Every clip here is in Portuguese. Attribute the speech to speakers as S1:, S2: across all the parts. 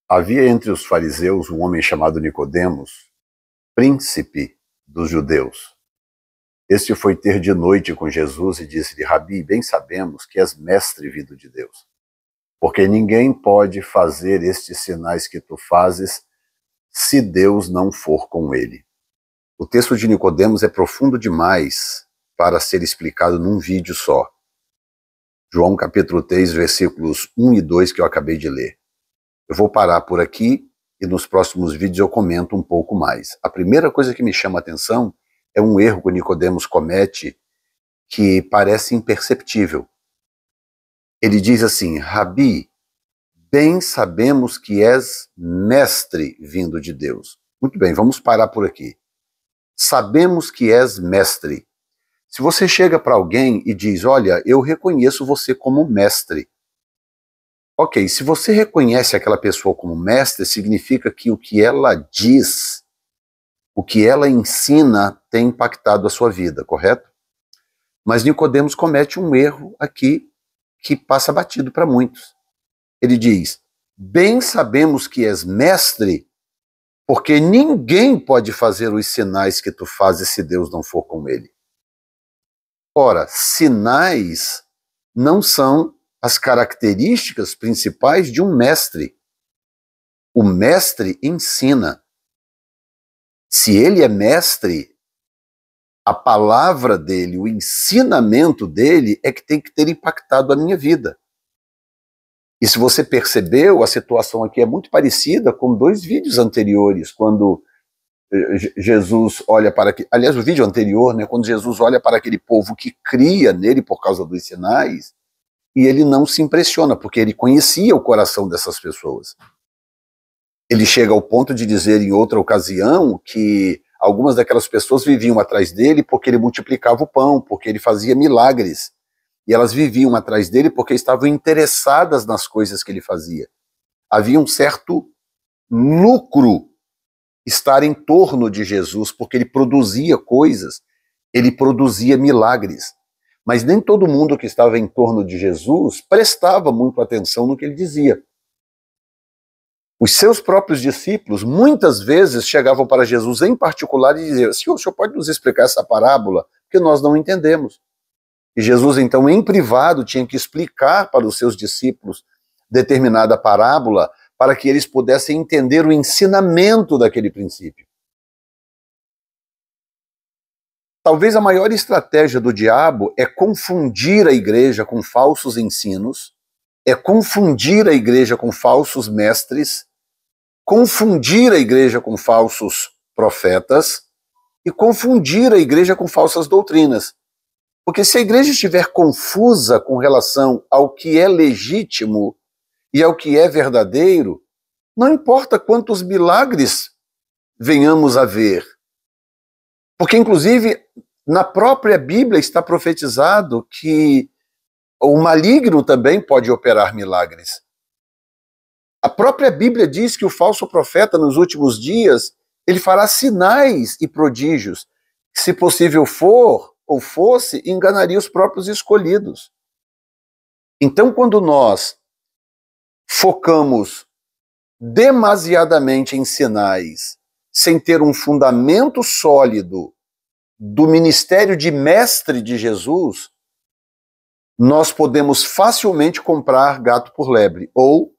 S1: Havia entre os fariseus um homem chamado Nicodemos, príncipe dos judeus. Este foi ter de noite com Jesus e disse-lhe: Rabi, bem sabemos que és mestre vindo de Deus, porque ninguém pode fazer estes sinais que tu fazes se Deus não for com ele. O texto de Nicodemos é profundo demais para ser explicado num vídeo só. João capítulo 3, versículos 1 e 2 que eu acabei de ler. Eu vou parar por aqui e nos próximos vídeos eu comento um pouco mais. A primeira coisa que me chama a atenção é um erro que Nicodemos comete que parece imperceptível. Ele diz assim: Rabi, bem sabemos que és mestre vindo de Deus. Muito bem, vamos parar por aqui. Sabemos que és mestre. Se você chega para alguém e diz: olha, eu reconheço você como mestre. Ok, se você reconhece aquela pessoa como mestre, significa que o que ela diz, o que ela ensina tem impactado a sua vida, correto? Mas Nicodemos comete um erro aqui que passa batido para muitos. Ele diz: bem sabemos que és mestre, porque ninguém pode fazer os sinais que tu fazes se Deus não for com ele. Ora, sinais não são as características principais de um mestre. O mestre ensina. Se ele é mestre, a palavra dele, o ensinamento dele é que tem que ter impactado a minha vida. E se você percebeu, a situação aqui é muito parecida com dois vídeos anteriores, quando Jesus olha para... Aliás, o vídeo anterior, né, quando Jesus olha para aquele povo que cria nele por causa dos sinais, e ele não se impressiona, porque ele conhecia o coração dessas pessoas. Ele chega ao ponto de dizer em outra ocasião que algumas daquelas pessoas viviam atrás dele porque ele multiplicava o pão, porque ele fazia milagres. E elas viviam atrás dele porque estavam interessadas nas coisas que ele fazia. Havia um certo lucro estar em torno de Jesus, porque ele produzia coisas, ele produzia milagres. Mas nem todo mundo que estava em torno de Jesus prestava muito atenção no que ele dizia. Os seus próprios discípulos muitas vezes chegavam para Jesus em particular e diziam: Senhor, o senhor pode nos explicar essa parábola? Porque nós não entendemos. E Jesus, então, em privado, tinha que explicar para os seus discípulos determinada parábola para que eles pudessem entender o ensinamento daquele princípio. Talvez a maior estratégia do diabo é confundir a igreja com falsos ensinos, é confundir a igreja com falsos mestres, confundir a igreja com falsos profetas e confundir a igreja com falsas doutrinas. Porque se a igreja estiver confusa com relação ao que é legítimo e ao que é verdadeiro, não importa quantos milagres venhamos a ver. Porque, inclusive, na própria Bíblia está profetizado que o maligno também pode operar milagres. A própria Bíblia diz que o falso profeta, nos últimos dias, ele fará sinais e prodígios. Se possível for ou fosse, enganaria os próprios escolhidos. Então, quando nós focamos demasiadamente em sinais, sem ter um fundamento sólido do ministério de mestre de Jesus, nós podemos facilmente comprar gato por lebre, ou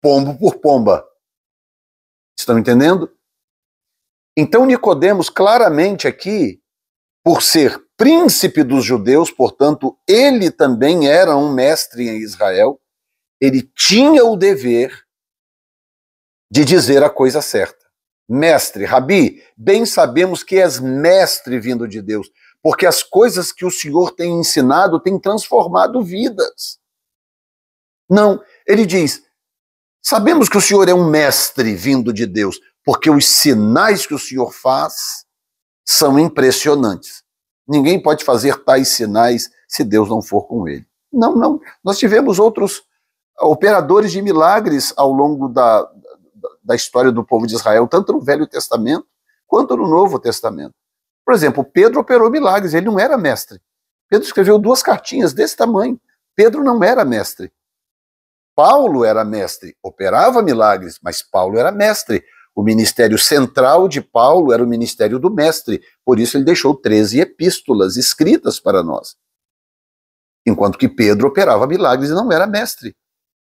S1: pombo por pomba. Estão entendendo? Então Nicodemos claramente aqui, por ser príncipe dos judeus, portanto, ele também era um mestre em Israel, ele tinha o dever de dizer a coisa certa. Mestre, Rabi, bem sabemos que és mestre vindo de Deus, porque as coisas que o Senhor tem ensinado têm transformado vidas. Não, ele diz: sabemos que o Senhor é um mestre vindo de Deus, porque os sinais que o Senhor faz são impressionantes. Ninguém pode fazer tais sinais se Deus não for com ele. Não. Nós tivemos outros operadores de milagres ao longo da história do povo de Israel, tanto no Velho Testamento quanto no Novo Testamento. Por exemplo, Pedro operou milagres, ele não era mestre. Pedro escreveu 2 cartinhas desse tamanho. Pedro não era mestre. Paulo era mestre, operava milagres, mas Paulo era mestre. O ministério central de Paulo era o ministério do mestre, por isso ele deixou 13 epístolas escritas para nós. Enquanto que Pedro operava milagres e não era mestre.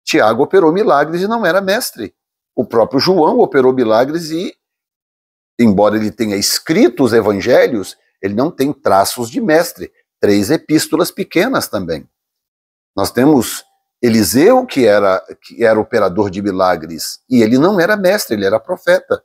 S1: Tiago operou milagres e não era mestre. O próprio João operou milagres e, embora ele tenha escrito os evangelhos, ele não tem traços de mestre. 3 epístolas pequenas também. Nós temos Eliseu, que era operador de milagres, e ele não era mestre, ele era profeta.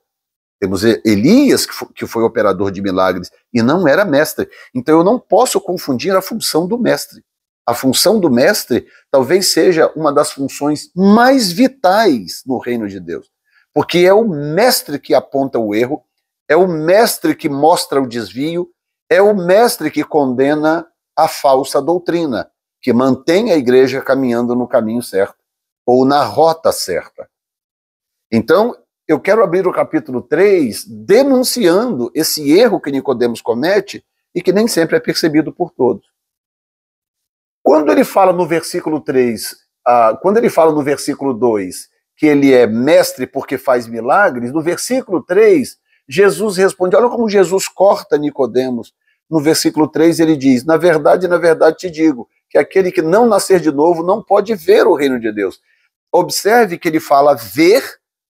S1: Temos Elias, que foi operador de milagres, e não era mestre. Então eu não posso confundir a função do mestre. A função do mestre talvez seja uma das funções mais vitais no reino de Deus, porque é o mestre que aponta o erro, é o mestre que mostra o desvio, é o mestre que condena a falsa doutrina, que mantém a igreja caminhando no caminho certo, ou na rota certa. Então, eu quero abrir o capítulo 3 denunciando esse erro que Nicodemos comete e que nem sempre é percebido por todos. Quando ele fala no versículo 3, quando ele fala no versículo 2 que ele é mestre porque faz milagres, no versículo 3, Jesus responde, olha como Jesus corta Nicodemos. No versículo 3 ele diz, na verdade te digo, que aquele que não nascer de novo não pode ver o reino de Deus. Observe que ele fala ver,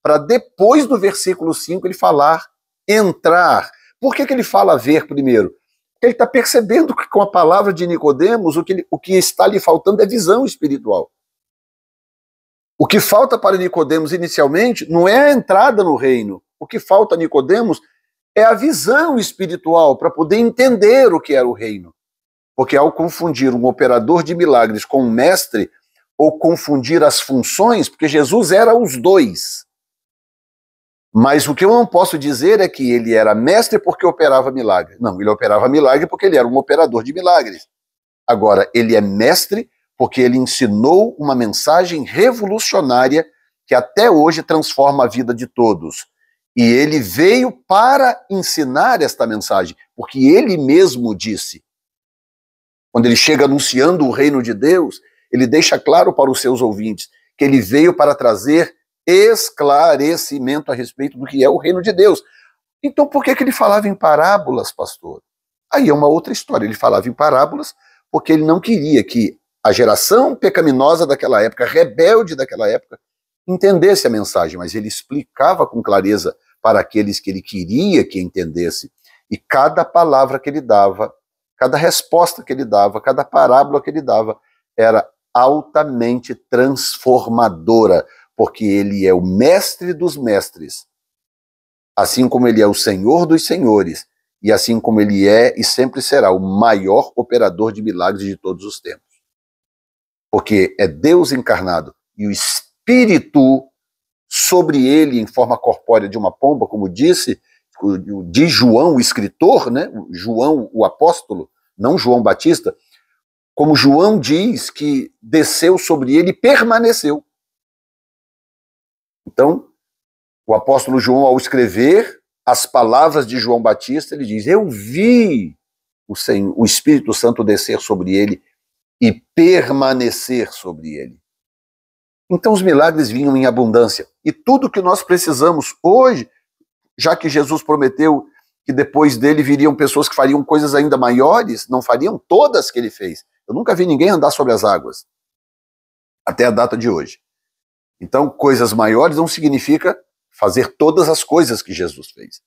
S1: para depois do versículo 5 ele falar entrar. Por que ele fala ver primeiro? Porque ele está percebendo que com a palavra de Nicodemos, o que está lhe faltando é visão espiritual. O que falta para Nicodemos inicialmente não é a entrada no reino. O que falta a Nicodemos é a visão espiritual para poder entender o que era o reino. Porque ao confundir um operador de milagres com um mestre, ou confundir as funções, porque Jesus era os dois. Mas o que eu não posso dizer é que ele era mestre porque operava milagre. Não, ele operava milagre porque ele era um operador de milagres. Agora, ele é mestre porque ele ensinou uma mensagem revolucionária que até hoje transforma a vida de todos. E ele veio para ensinar esta mensagem, porque ele mesmo disse. Quando ele chega anunciando o reino de Deus, ele deixa claro para os seus ouvintes que ele veio para trazer esclarecimento a respeito do que é o reino de Deus. Então por que ele falava em parábolas, pastor? Aí é uma outra história. Ele falava em parábolas porque ele não queria que a geração pecaminosa daquela época, rebelde daquela época, entendesse a mensagem, mas ele explicava com clareza para aqueles que ele queria que entendesse. E cada palavra que ele dava, cada resposta que ele dava, cada parábola que ele dava, era altamente transformadora, porque ele é o mestre dos mestres, assim como ele é o Senhor dos senhores, e assim como ele é e sempre será o maior operador de milagres de todos os tempos. Porque é Deus encarnado, e o Espírito sobre ele em forma corpórea de uma pomba, como disse João, o escritor, né? João, o apóstolo, não João Batista, como João diz que desceu sobre ele e permaneceu. Então, o apóstolo João, ao escrever as palavras de João Batista, ele diz, eu vi o Espírito Santo descer sobre ele e permanecer sobre ele. Então os milagres vinham em abundância. E tudo que nós precisamos hoje, já que Jesus prometeu que depois dele viriam pessoas que fariam coisas ainda maiores, não fariam todas que ele fez. Eu nunca vi ninguém andar sobre as águas, até a data de hoje. Então, coisas maiores não significa fazer todas as coisas que Jesus fez.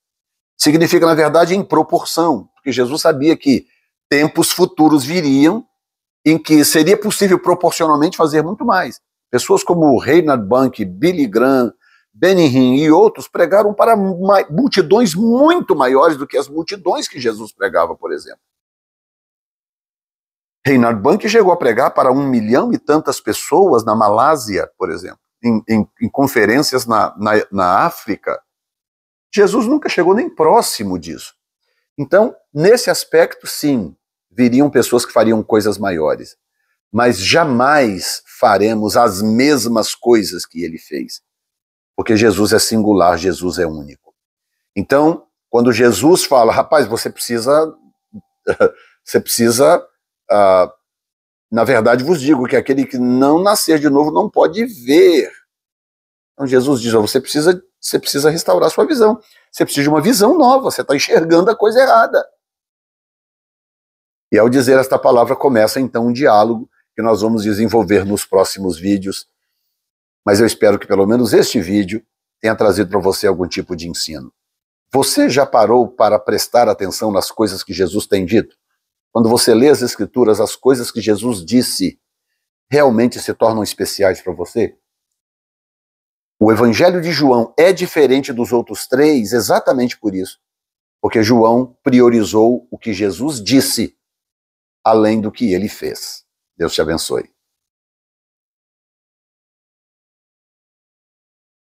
S1: Significa, na verdade, em proporção, porque Jesus sabia que tempos futuros viriam em que seria possível proporcionalmente fazer muito mais. Pessoas como Reinhard Bonnke, Billy Graham, Benny Hinn e outros pregaram para multidões muito maiores do que as multidões que Jesus pregava, por exemplo. Reinhard Bonnke chegou a pregar para 1 milhão e tantas pessoas na Malásia, por exemplo, em conferências na África. Jesus nunca chegou nem próximo disso. Então, nesse aspecto, sim, viriam pessoas que fariam coisas maiores, mas jamais faremos as mesmas coisas que ele fez, porque Jesus é singular, Jesus é único. Então, quando Jesus fala, rapaz, você precisa Na verdade vos digo que aquele que não nascer de novo não pode ver. Então Jesus diz, você precisa restaurar sua visão. Você precisa de uma visão nova, você está enxergando a coisa errada. E ao dizer esta palavra começa então um diálogo que nós vamos desenvolver nos próximos vídeos. Mas eu espero que pelo menos este vídeo tenha trazido para você algum tipo de ensino. Você já parou para prestar atenção nas coisas que Jesus tem dito? Quando você lê as Escrituras, as coisas que Jesus disse realmente se tornam especiais para você? O Evangelho de João é diferente dos outros três exatamente por isso. Porque João priorizou o que Jesus disse, além do que ele fez. Deus te abençoe.